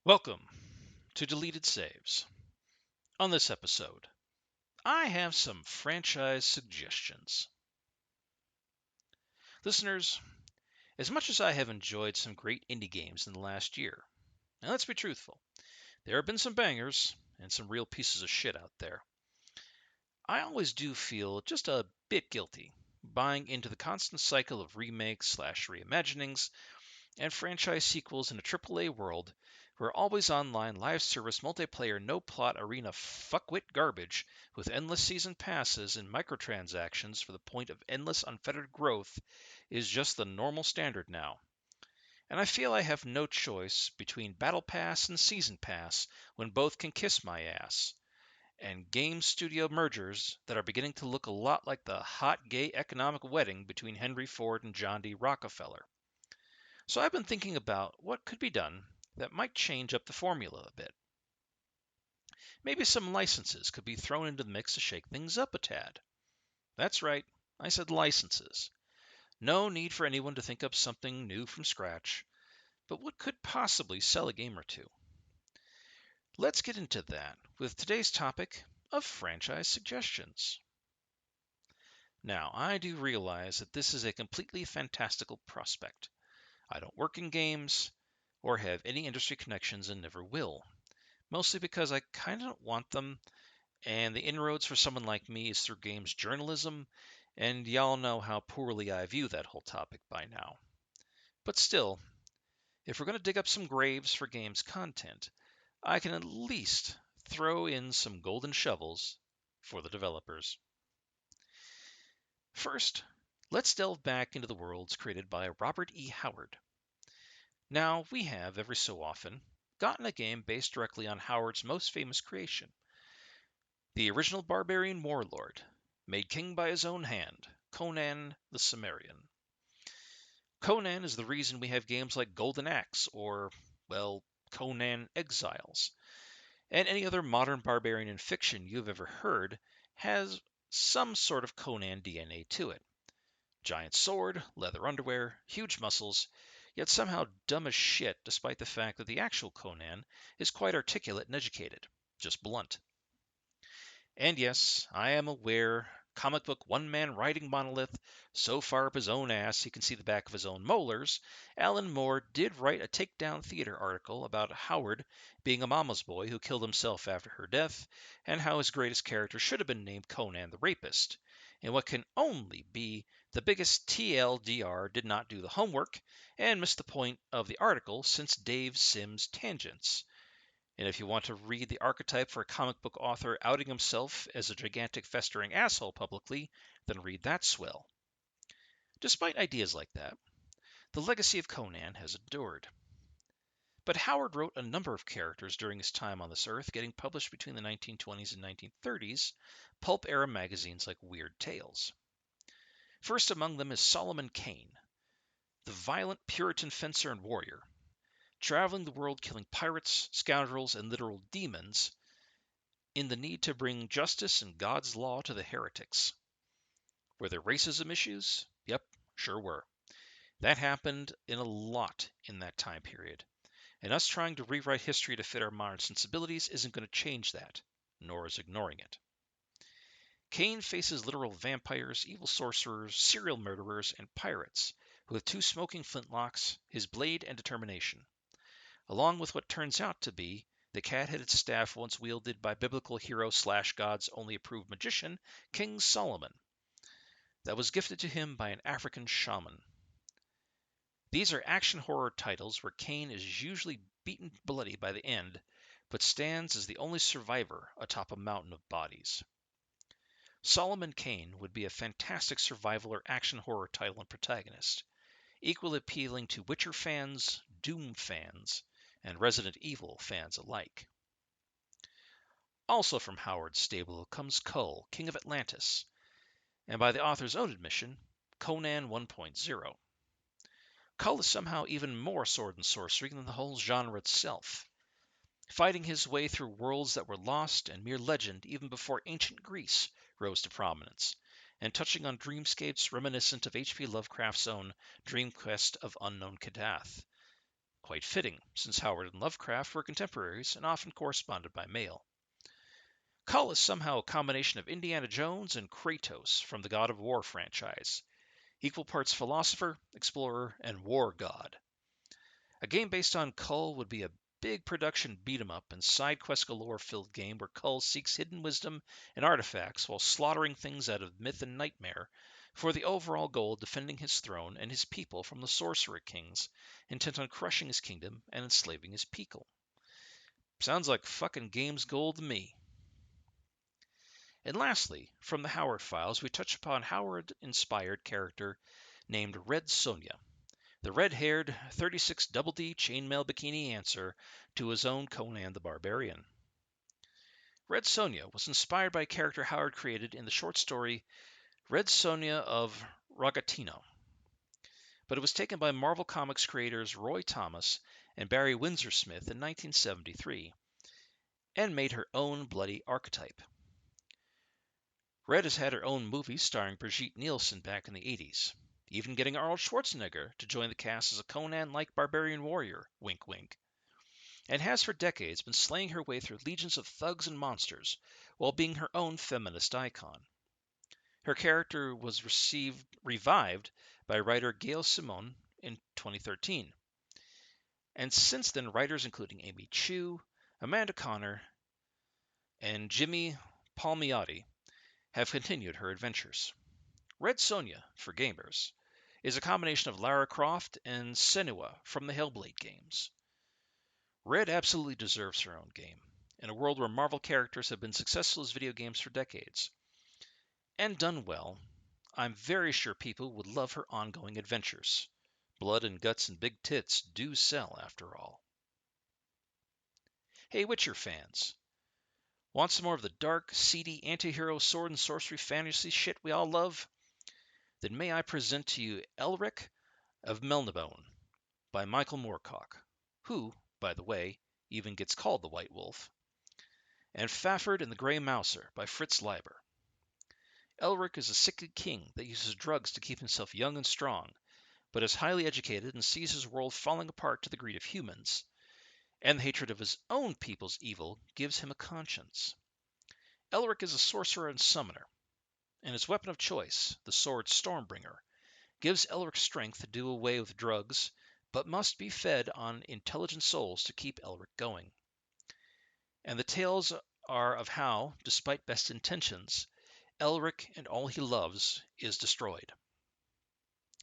Welcome to Deleted Saves. On this episode, I have some franchise suggestions. Listeners, as much as I have enjoyed some great indie games in the last year, and let's be truthful, there have been some bangers and some real pieces of shit out there. I always do feel just a bit guilty buying into the constant cycle of remakes/reimaginings and franchise sequels in a AAA world where always online live service multiplayer no plot arena fuckwit garbage with endless season passes and microtransactions for the point of endless unfettered growth is just the normal standard now. And I feel I have no choice between Battle Pass and Season Pass when both can kiss my ass, and game studio mergers that are beginning to look a lot like the hot gay economic wedding between Henry Ford and John D. Rockefeller. So I've been thinking about what could be done that might change up the formula a bit. Maybe some licenses could be thrown into the mix to shake things up a tad. That's right, I said licenses. No need for anyone to think up something new from scratch, but what could possibly sell a game or two? Let's get into that with today's topic of franchise suggestions. Now, I do realize that this is a completely fantastical prospect. I don't work in games or have any industry connections and never will. Mostly because I kind of don't want them, and the inroads for someone like me is through games journalism, and y'all know how poorly I view that whole topic by now. But still, if we're going to dig up some graves for games content, I can at least throw in some golden shovels for the developers. First, let's delve back into the worlds created by Robert E. Howard. Now, we have, every so often, gotten a game based directly on Howard's most famous creation, the original barbarian warlord, made king by his own hand, Conan the Cimmerian. Conan is the reason we have games like Golden Axe or, well, Conan Exiles. And any other modern barbarian in fiction you've ever heard has some sort of Conan DNA to it. Giant sword, leather underwear, huge muscles, yet somehow dumb as shit despite the fact that the actual Conan is quite articulate and educated, just blunt. And yes, I am aware, comic book one-man writing monolith, so far up his own ass he can see the back of his own molars, Alan Moore did write a Takedown Theater article about Howard being a mama's boy who killed himself after her death, and how his greatest character should have been named Conan the Rapist, in what can only be the biggest TLDR did not do the homework and missed the point of the article since Dave Sims tangents. And if you want to read the archetype for a comic book author outing himself as a gigantic festering asshole publicly, then read that swill. Despite ideas like that, the legacy of Conan has endured. But Howard wrote a number of characters during his time on this earth, getting published between the 1920s and 1930s pulp era magazines like Weird Tales. First among them is Solomon Kane, the violent Puritan fencer and warrior, traveling the world killing pirates, scoundrels, and literal demons in the need to bring justice and God's law to the heretics. Were there racism issues? Yep, sure were. That happened in a lot in that time period. And us trying to rewrite history to fit our modern sensibilities isn't going to change that, nor is ignoring it. Kane faces literal vampires, evil sorcerers, serial murderers, and pirates with two smoking flintlocks, his blade, and determination, along with what turns out to be the cat-headed staff once wielded by biblical hero/God's only approved magician, King Solomon, that was gifted to him by an African shaman. These are action horror titles where Kane is usually beaten bloody by the end, but stands as the only survivor atop a mountain of bodies. Solomon Kane would be a fantastic survival or action horror title and protagonist, equally appealing to Witcher fans, Doom fans, and Resident Evil fans alike. Also from Howard's stable comes Kull, King of Atlantis, and by the author's own admission, Conan 1.0. Kull is somehow even more sword and sorcery than the whole genre itself, fighting his way through worlds that were lost and mere legend even before ancient Greece rose to prominence, and touching on dreamscapes reminiscent of H.P. Lovecraft's own Dream Quest of Unknown Kadath. quite fitting, since Howard and Lovecraft were contemporaries and often corresponded by mail. Kull is somehow a combination of Indiana Jones and Kratos from the God of War franchise, equal parts philosopher, explorer, and war god. A game based on Kull would be a big production beat 'em up and side quest galore filled game where Kull seeks hidden wisdom and artifacts while slaughtering things out of myth and nightmare for the overall goal of defending his throne and his people from the sorcerer kings intent on crushing his kingdom and enslaving his people. Sounds like fucking game's gold to me. And lastly, from the Howard files, we touch upon Howard-inspired character named Red Sonja, the red-haired 36 Double D chainmail bikini answer to his own Conan the Barbarian. Red Sonja was inspired by a character Howard created in the short story Red Sonja of Rogatino, but it was taken by Marvel Comics creators Roy Thomas and Barry Windsor Smith in 1973 and made her own bloody archetype. Red has had her own movie starring Brigitte Nielsen back in the 80s, even getting Arnold Schwarzenegger to join the cast as a Conan-like barbarian warrior, wink wink, and has for decades been slaying her way through legions of thugs and monsters while being her own feminist icon. Her character was revived by writer Gail Simone in 2013, and since then writers including Amy Chu, Amanda Conner, and Jimmy Palmiotti have continued her adventures. Red Sonja, for gamers, is a combination of Lara Croft and Senua from the Hellblade games. Red absolutely deserves her own game, in a world where Marvel characters have been successful as video games for decades. And done well, I'm very sure people would love her ongoing adventures. Blood and guts and big tits do sell, after all. Hey, Witcher fans, want some more of the dark, seedy, anti-hero sword and sorcery fantasy shit we all love? Then may I present to you Elric of Melnibone by Michael Moorcock, who, by the way, even gets called the White Wolf, and Fafhrd and the Grey Mouser by Fritz Leiber. Elric is a sickly king that uses drugs to keep himself young and strong, but is highly educated and sees his world falling apart to the greed of humans, and the hatred of his own people's evil gives him a conscience. Elric is a sorcerer and summoner, and his weapon of choice, the sword Stormbringer, gives Elric strength to do away with drugs, but must be fed on intelligent souls to keep Elric going. And the tales are of how, despite best intentions, Elric and all he loves is destroyed.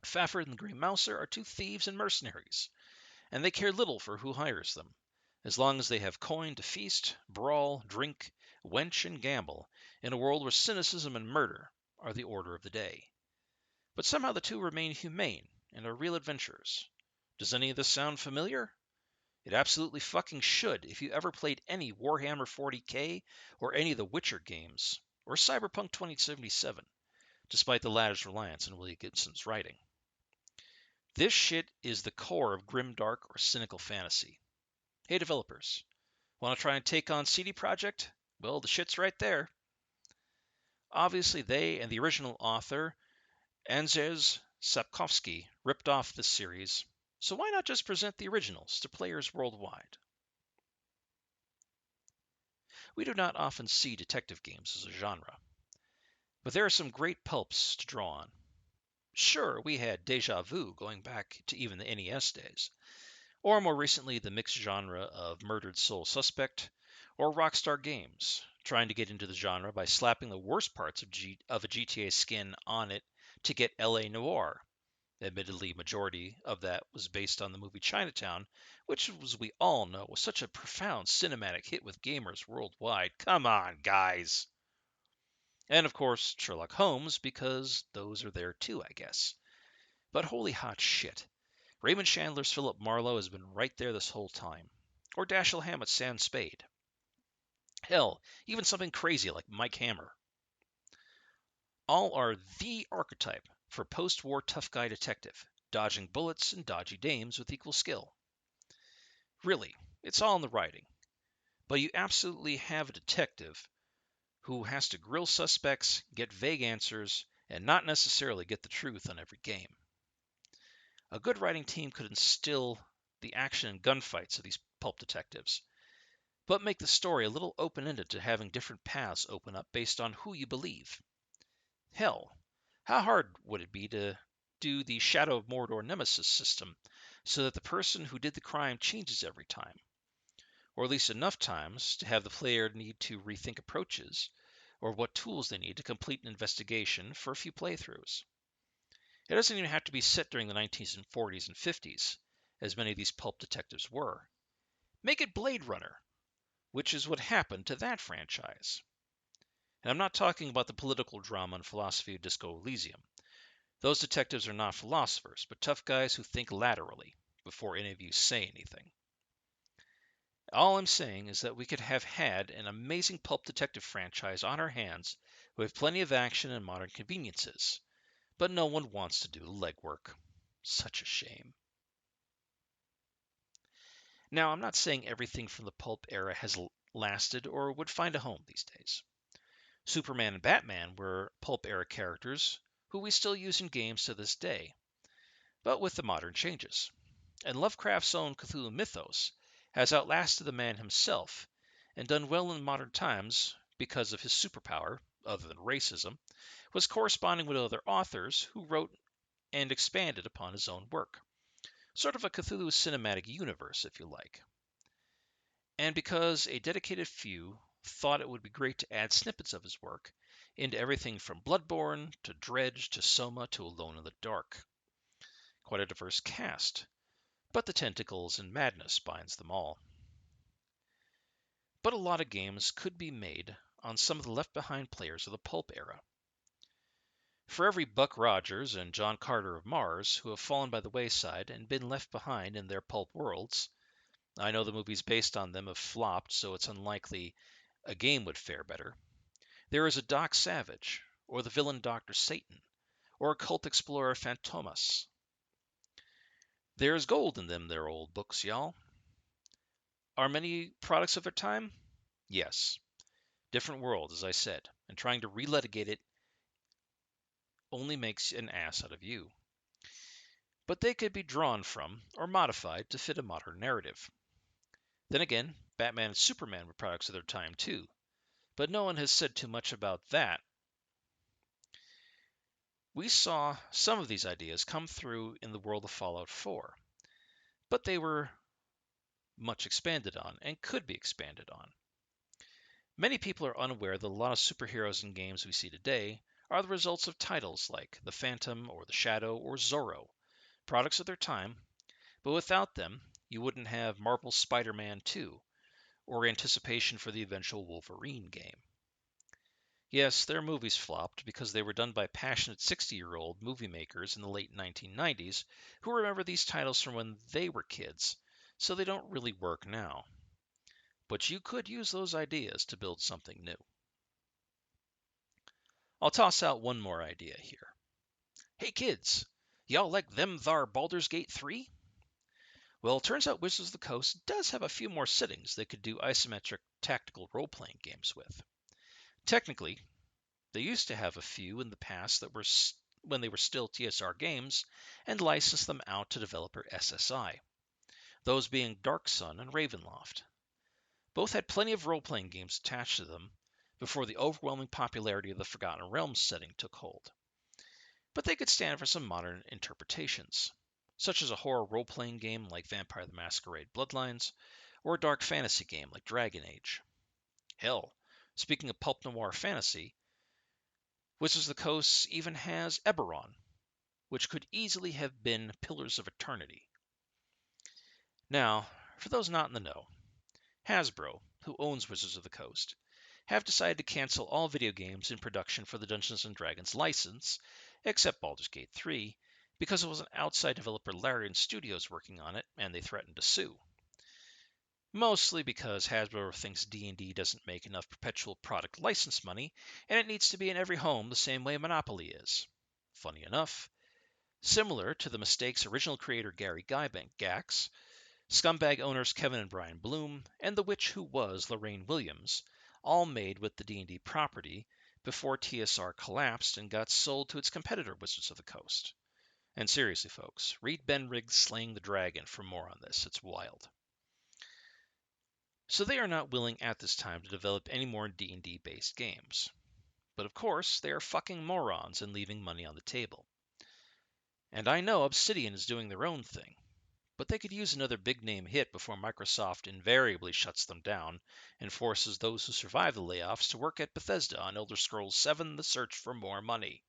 Fafhrd and the Grey Mouser are two thieves and mercenaries, and they care little for who hires them, as long as they have coin to feast, brawl, drink, wench, and gamble in a world where cynicism and murder are the order of the day. But somehow the two remain humane and are real adventurers. Does any of this sound familiar? It absolutely fucking should if you ever played any Warhammer 40k or any of the Witcher games, or Cyberpunk 2077, despite the latter's reliance on Willie Gibson's writing. This shit is the core of grimdark or cynical fantasy. Hey developers, want to try and take on CD Projekt? Well, the shit's right there. Obviously they and the original author, Andrzej Sapkowski, ripped off this series, so why not just present the originals to players worldwide? We do not often see detective games as a genre, but there are some great pulps to draw on. Sure, we had Deja Vu going back to even the NES days, or more recently the mixed genre of Murdered Soul Suspect, or Rockstar Games, trying to get into the genre by slapping the worst parts of a GTA skin on it to get LA Noire. Admittedly, majority of that was based on the movie Chinatown, which, as we all know, was such a profound cinematic hit with gamers worldwide. Come on, guys! And of course, Sherlock Holmes, because those are there too, I guess. But holy hot shit. Raymond Chandler's Philip Marlowe has been right there this whole time. Or Dashiell Hammett's Sam Spade. Hell, even something crazy like Mike Hammer. All are the archetype for post-war tough guy detective, dodging bullets and dodgy dames with equal skill. Really, it's all in the writing. But you absolutely have a detective who has to grill suspects, get vague answers, and not necessarily get the truth on every game. A good writing team could instill the action and gunfights of these pulp detectives, but make the story a little open-ended to having different paths open up based on who you believe. Hell, how hard would it be to do the Shadow of Mordor Nemesis system so that the person who did the crime changes every time, or at least enough times to have the player need to rethink approaches or what tools they need to complete an investigation for a few playthroughs? It doesn't even have to be set during the 1940s and 50s, as many of these pulp detectives were. Make it Blade Runner, which is what happened to that franchise. And I'm not talking about the political drama and philosophy of Disco Elysium. Those detectives are not philosophers, but tough guys who think laterally before any of you say anything. All I'm saying is that we could have had an amazing pulp detective franchise on our hands with plenty of action and modern conveniences, but no one wants to do the legwork. Such a shame. Now, I'm not saying everything from the pulp era has lasted or would find a home these days. Superman and Batman were pulp era characters who we still use in games to this day, but with the modern changes. And Lovecraft's own Cthulhu mythos has outlasted the man himself and done well in modern times because of his superpower, other than racism, was corresponding with other authors who wrote and expanded upon his own work. Sort of a Cthulhu cinematic universe, if you like. And because a dedicated few thought it would be great to add snippets of his work into everything from Bloodborne to Dredge to Soma to Alone in the Dark. Quite a diverse cast, but the tentacles and madness binds them all. But a lot of games could be made on some of the left behind players of the pulp era. For every Buck Rogers and John Carter of Mars who have fallen by the wayside and been left behind in their pulp worlds, I know the movies based on them have flopped, so it's unlikely a game would fare better. There is a Doc Savage, or the villain Dr. Satan, or a cult explorer Phantomas. There's gold in them there old books, y'all. Are many products of their time? Yes. Different world, as I said, and trying to relitigate it only makes an ass out of you. But they could be drawn from or modified to fit a modern narrative. Then again, Batman and Superman were products of their time too, but no one has said too much about that. We saw some of these ideas come through in the world of Fallout 4, but they were much expanded on and could be expanded on. Many people are unaware that a lot of superheroes in games we see today are the results of titles like The Phantom or The Shadow or Zorro, products of their time, but without them, you wouldn't have Marvel's Spider-Man 2 or anticipation for the eventual Wolverine game. Yes, their movies flopped because they were done by passionate 60-year-old movie makers in the late 1990s who remember these titles from when they were kids, so they don't really work now. But you could use those ideas to build something new. I'll toss out one more idea here. Hey kids, y'all like them thar Baldur's Gate 3? Well, it turns out Wizards of the Coast does have a few more settings they could do isometric tactical role-playing games with. Technically, they used to have a few in the past that were when they were still TSR games and licensed them out to developer SSI, those being Dark Sun and Ravenloft. Both had plenty of role-playing games attached to them before the overwhelming popularity of the Forgotten Realms setting took hold. But they could stand for some modern interpretations, such as a horror role-playing game like Vampire the Masquerade Bloodlines, or a dark fantasy game like Dragon Age. Hell, speaking of pulp noir fantasy, Wizards of the Coast even has Eberron, which could easily have been Pillars of Eternity. Now, for those not in the know, Hasbro, who owns Wizards of the Coast, have decided to cancel all video games in production for the Dungeons & Dragons license, except Baldur's Gate 3, because it was an outside developer Larian Studios working on it, and they threatened to sue. Mostly because Hasbro thinks D&D doesn't make enough perpetual product license money, and it needs to be in every home the same way Monopoly is. Funny enough, similar to the mistakes original creator Gary Gygax, Scumbag owners Kevin and Brian Bloom, and the witch who was Lorraine Williams, all made with the D&D property before TSR collapsed and got sold to its competitor Wizards of the Coast. And seriously, folks, read Ben Riggs' Slaying the Dragon for more on this. It's wild. So they are not willing at this time to develop any more D&D based games. But of course, they are fucking morons and leaving money on the table. And I know Obsidian is doing their own thing, but they could use another big name hit before Microsoft invariably shuts them down and forces those who survive the layoffs to work at Bethesda on Elder Scrolls 7: The Search for more money.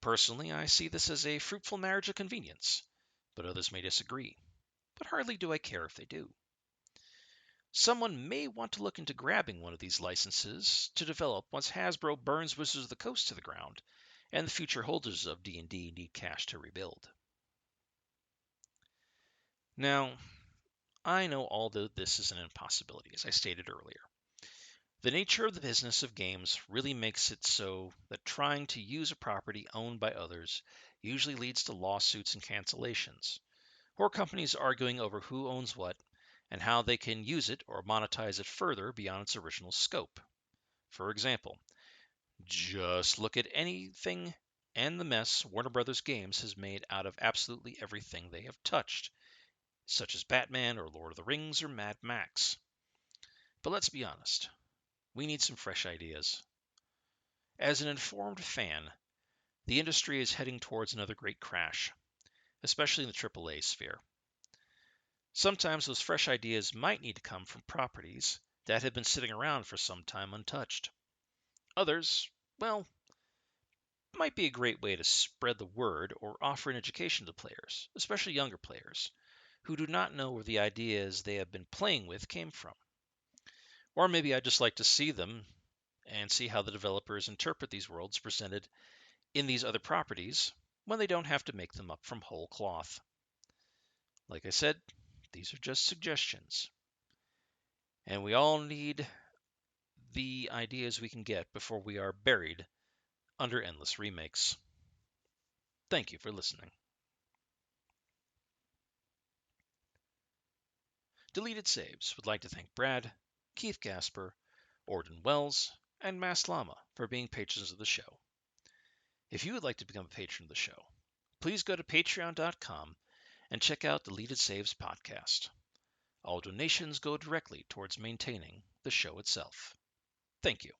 Personally, I see this as a fruitful marriage of convenience, but others may disagree. But hardly do I care if they do. Someone may want to look into grabbing one of these licenses to develop once Hasbro burns Wizards of the Coast to the ground, and the future holders of D&D need cash to rebuild. Now, I know all that this is an impossibility, as I stated earlier. The nature of the business of games really makes it so that trying to use a property owned by others usually leads to lawsuits and cancellations, or companies arguing over who owns what and how they can use it or monetize it further beyond its original scope. For example, just look at anything and the mess Warner Brothers Games has made out of absolutely everything they have touched, such as Batman or Lord of the Rings or Mad Max. But let's be honest, we need some fresh ideas. As an informed fan, the industry is heading towards another great crash, especially in the AAA sphere. Sometimes those fresh ideas might need to come from properties that have been sitting around for some time untouched. Others, well, might be a great way to spread the word or offer an education to players, especially younger players, who do not know where the ideas they have been playing with came from. Or maybe I'd just like to see them and see how the developers interpret these worlds presented in these other properties when they don't have to make them up from whole cloth. Like I said, these are just suggestions. And we all need the ideas we can get before we are buried under endless remakes. Thank you for listening. Deleted Saves would like to thank Brad, Keith Gasper, Orden Wells, and Mass Llama for being patrons of the show. If you would like to become a patron of the show, please go to patreon.com and check out Deleted Saves podcast. All donations go directly towards maintaining the show itself. Thank you.